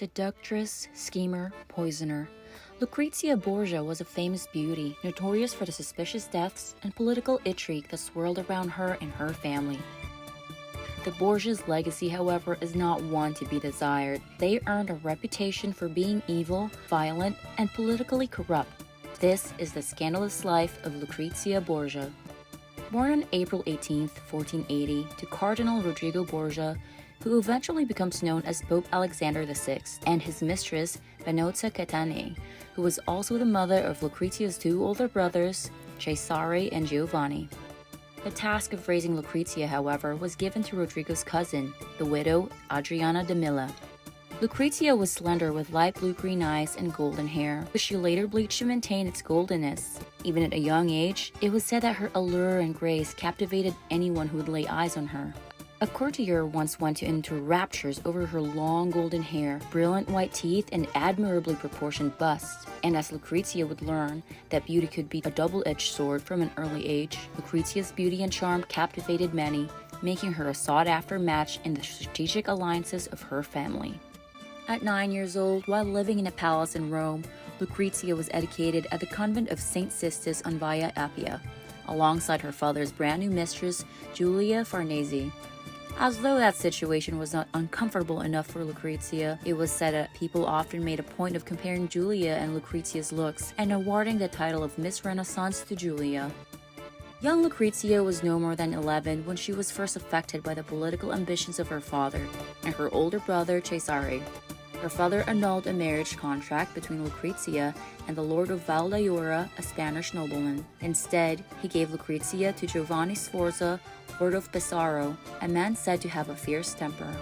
Seductress, schemer, poisoner. Lucrezia Borgia was a famous beauty, notorious for the suspicious deaths and political intrigue that swirled around her and her family. The Borgias' legacy, however, is not one to be desired. They earned a reputation for being evil, violent, and politically corrupt. This is the scandalous life of Lucrezia Borgia. Born on April 18, 1480, to Cardinal Rodrigo Borgia, who eventually becomes known as Pope Alexander VI, and his mistress, Benozza Cattanei, who was also the mother of Lucrezia's two older brothers, Cesare and Giovanni. The task of raising Lucrezia, however, was given to Rodrigo's cousin, the widow Adriana de Milla. Lucrezia was slender with light blue-green eyes and golden hair, which she later bleached to maintain its goldenness. Even at a young age, it was said that her allure and grace captivated anyone who would lay eyes on her. A courtier once went into raptures over her long golden hair, brilliant white teeth, and admirably proportioned bust. And as Lucrezia would learn that beauty could be a double-edged sword from an early age, Lucrezia's beauty and charm captivated many, making her a sought-after match in the strategic alliances of her family. At 9 years old, while living in a palace in Rome, Lucrezia was educated at the convent of St. Sistis on Via Appia, alongside her father's brand-new mistress, Giulia Farnese. As though that situation was not uncomfortable enough for Lucrezia, it was said that people often made a point of comparing Giulia and Lucrezia's looks and awarding the title of Miss Renaissance to Giulia. Young Lucrezia was no more than 11 when she was first affected by the political ambitions of her father and her older brother Cesare. Her father annulled a marriage contract between Lucrezia and the Lord of Valdaura, a Spanish nobleman. Instead, he gave Lucrezia to Giovanni Sforza, Lord of Pesaro, a man said to have a fierce temper.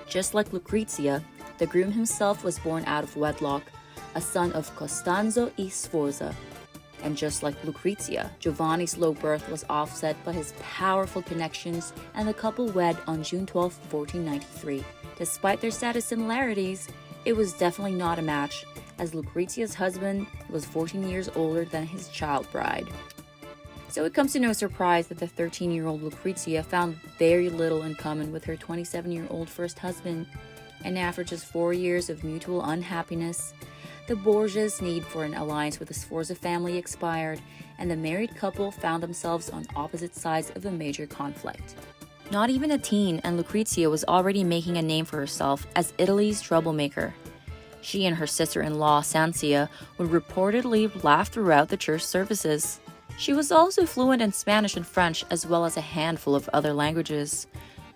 Just like Lucrezia, the groom himself was born out of wedlock, a son of Costanzo I Sforza. And just like Lucrezia, Giovanni's low birth was offset by his powerful connections, and the couple wed on June 12, 1493. Despite their status similarities, it was definitely not a match, as Lucrezia's husband was 14 years older than his child bride. So it comes to no surprise that the 13-year-old Lucrezia found very little in common with her 27-year-old first husband, and after just 4 years of mutual unhappiness, the Borgias' need for an alliance with the Sforza family expired, and the married couple found themselves on opposite sides of a major conflict. Not even a teen, and Lucrezia was already making a name for herself as Italy's troublemaker. She and her sister-in-law, Sansia, would reportedly laugh throughout the church services. She was also fluent in Spanish and French, as well as a handful of other languages,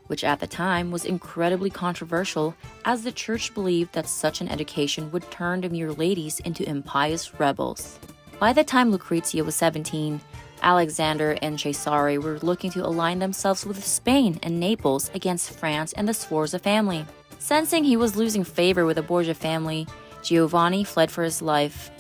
which at the time was incredibly controversial, as the church believed that such an education would turn demure ladies into impious rebels. By the time Lucrezia was 17, Alexander and Cesare were looking to align themselves with Spain and Naples against France and the Sforza family. Sensing he was losing favor with the Borgia family, Giovanni fled for his life.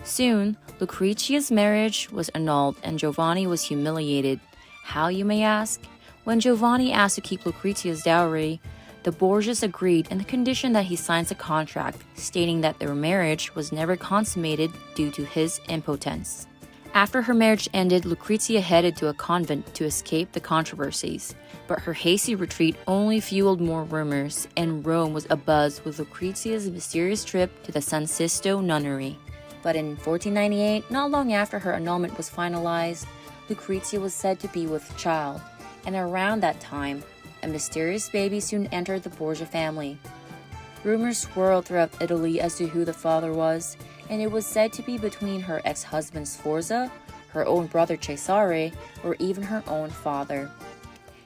Soon, Lucrezia's marriage was annulled and Giovanni was humiliated. How, you may ask? When Giovanni asked to keep Lucrezia's dowry, the Borgias agreed on the condition that he signs a contract stating that their marriage was never consummated due to his impotence. After her marriage ended, Lucrezia headed to a convent to escape the controversies, but her hasty retreat only fueled more rumors, and Rome was abuzz with Lucrezia's mysterious trip to the San Sisto nunnery. But in 1498, not long after her annulment was finalized, Lucrezia was said to be with child, and around that time, a mysterious baby soon entered the Borgia family. Rumors swirled throughout Italy as to who the father was, and it was said to be between her ex-husband Sforza, her own brother Cesare, or even her own father.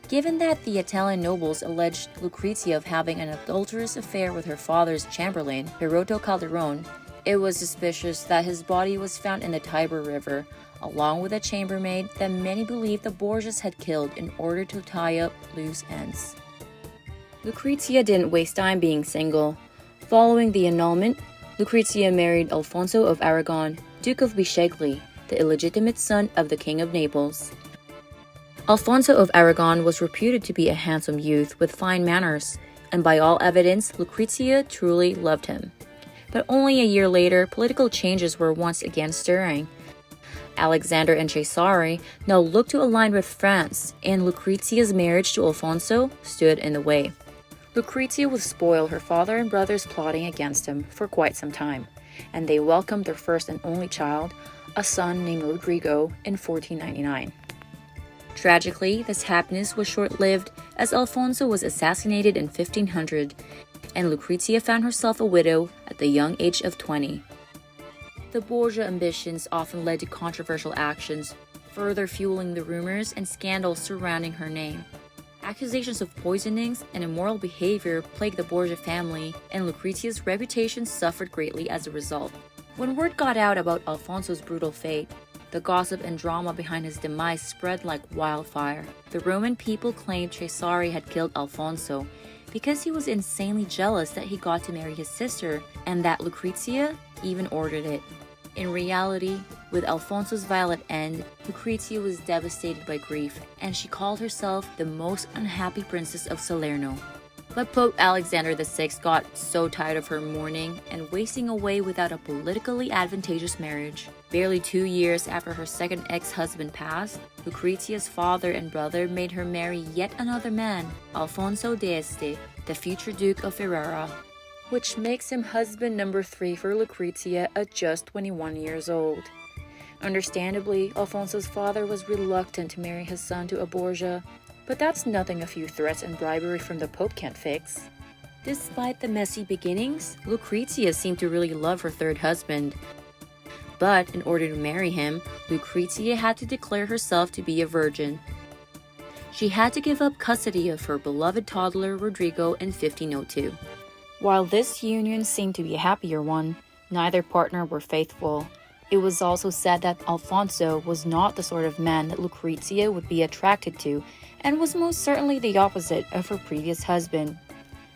Given that the Italian nobles alleged Lucrezia of having an adulterous affair with her father's chamberlain, Pirotto Calderone, it was suspicious that his body was found in the Tiber River, along with a chambermaid that many believed the Borgias had killed in order to tie up loose ends. Lucrezia didn't waste time being single. Following the annulment, Lucrezia married Alfonso of Aragon, Duke of Bisceglie, the illegitimate son of the King of Naples. Alfonso of Aragon was reputed to be a handsome youth with fine manners, and by all evidence, Lucrezia truly loved him. But only a year later, political changes were once again stirring. Alexander and Cesare now looked to align with France, and Lucrezia's marriage to Alfonso stood in the way. Lucrezia would spoil her father and brothers plotting against him for quite some time, and they welcomed their first and only child, a son named Rodrigo, in 1499. Tragically, this happiness was short-lived as Alfonso was assassinated in 1500, and Lucrezia found herself a widow at the young age of 20. The Borgia ambitions often led to controversial actions, further fueling the rumors and scandals surrounding her name. Accusations of poisonings and immoral behavior plagued the Borgia family, and Lucrezia's reputation suffered greatly as a result. When word got out about Alfonso's brutal fate, the gossip and drama behind his demise spread like wildfire. The Roman people claimed Cesare had killed Alfonso because he was insanely jealous that he got to marry his sister, and that Lucrezia even ordered it. In reality, with Alfonso's violent end, Lucrezia was devastated by grief, and she called herself the most unhappy princess of Salerno. But Pope Alexander VI got so tired of her mourning and wasting away without a politically advantageous marriage. Barely 2 years after her second ex-husband passed, Lucrezia's father and brother made her marry yet another man, Alfonso d'Este, the future Duke of Ferrara, which makes him husband number 3 for Lucrezia at just 21 years old. Understandably, Alfonso's father was reluctant to marry his son to a Borgia, but that's nothing a few threats and bribery from the Pope can't fix. Despite the messy beginnings, Lucrezia seemed to really love her third husband. But in order to marry him, Lucrezia had to declare herself to be a virgin. She had to give up custody of her beloved toddler Rodrigo in 1502. While this union seemed to be a happier one, neither partner were faithful. It was also said that Alfonso was not the sort of man that Lucrezia would be attracted to, and was most certainly the opposite of her previous husband.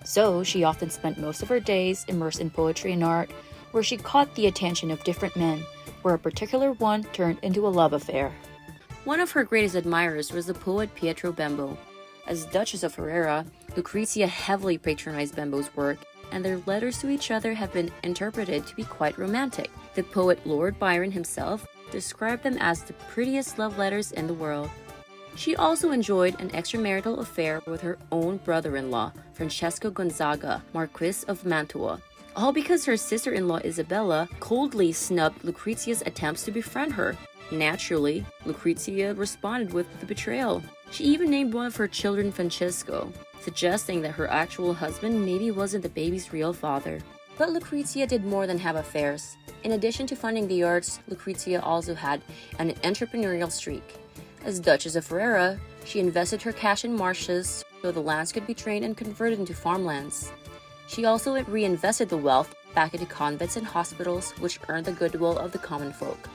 So she often spent most of her days immersed in poetry and art, where she caught the attention of different men, where a particular one turned into a love affair. One of her greatest admirers was the poet Pietro Bembo. As Duchess of Ferrara, Lucrezia heavily patronized Bembo's work, and their letters to each other have been interpreted to be quite romantic. The poet Lord Byron himself described them as the prettiest love letters in the world. She also enjoyed an extramarital affair with her own brother-in-law, Francesco Gonzaga, Marquis of Mantua, all because her sister-in-law Isabella coldly snubbed Lucrezia's attempts to befriend her. Naturally, Lucrezia responded with the betrayal. She even named one of her children Francesco, suggesting that her actual husband maybe wasn't the baby's real father. But Lucrezia did more than have affairs. In addition to funding the arts, Lucrezia also had an entrepreneurial streak. As Duchess of Ferrara, she invested her cash in marshes so the lands could be drained and converted into farmlands. She also reinvested the wealth back into convents and hospitals, which earned the goodwill of the common folk.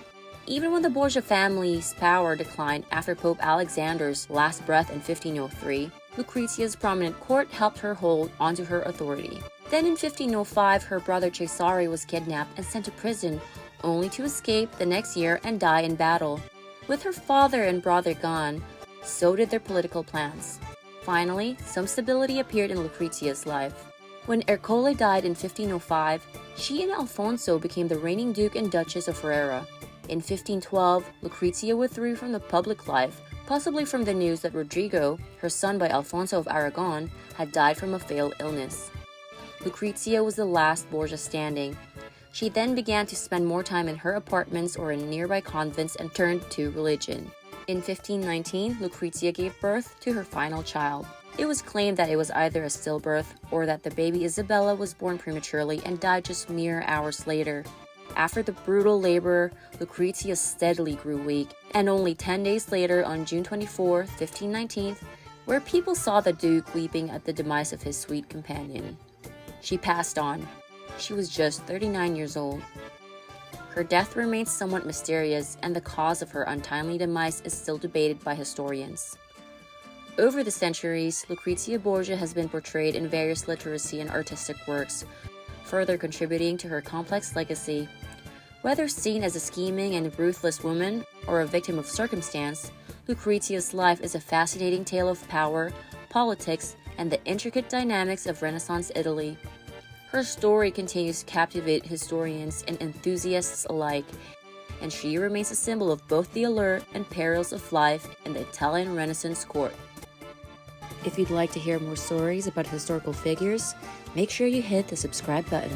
Even when the Borgia family's power declined after Pope Alexander's last breath in 1503, Lucrezia's prominent court helped her hold onto her authority. Then in 1505, her brother Cesare was kidnapped and sent to prison, only to escape the next year and die in battle. With her father and brother gone, so did their political plans. Finally, some stability appeared in Lucrezia's life. When Ercole died in 1505, she and Alfonso became the reigning Duke and Duchess of Ferrara. In 1512, Lucrezia withdrew from the public life, possibly from the news that Rodrigo, her son by Alfonso of Aragon, had died from a fatal illness. Lucrezia was the last Borgia standing. She then began to spend more time in her apartments or in nearby convents and turned to religion. In 1519, Lucrezia gave birth to her final child. It was claimed that it was either a stillbirth or that the baby Isabella was born prematurely and died just mere hours later. After the brutal labor, Lucrezia steadily grew weak, and only 10 days later, on June 24, 1519, where people saw the Duke weeping at the demise of his sweet companion. She passed on. She was just 39 years old. Her death remains somewhat mysterious, and the cause of her untimely demise is still debated by historians. Over the centuries, Lucrezia Borgia has been portrayed in various literacy and artistic works, further contributing to her complex legacy. Whether seen as a scheming and ruthless woman or a victim of circumstance, Lucrezia's life is a fascinating tale of power, politics, and the intricate dynamics of Renaissance Italy. Her story continues to captivate historians and enthusiasts alike, and she remains a symbol of both the allure and perils of life in the Italian Renaissance court. If you'd like to hear more stories about historical figures, make sure you hit the subscribe button.